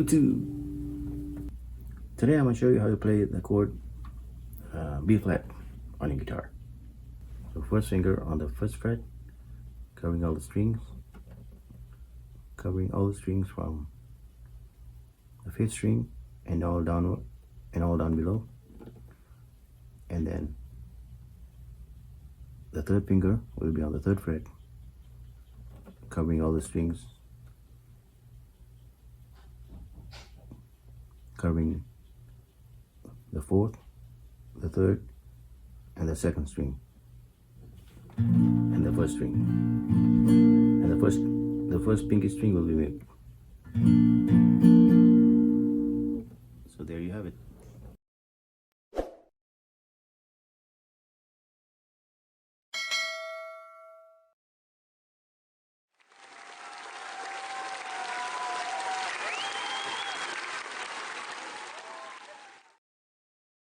YouTube. Today I'm going to show you how to play the chord B flat on your guitar. So first finger on the first fret, covering all the strings from the fifth string and all down below, and then the third finger will be on the third fret, covering all the strings, covering the fourth, the third, and the second string, and the first string, and the first pinky string will be mute.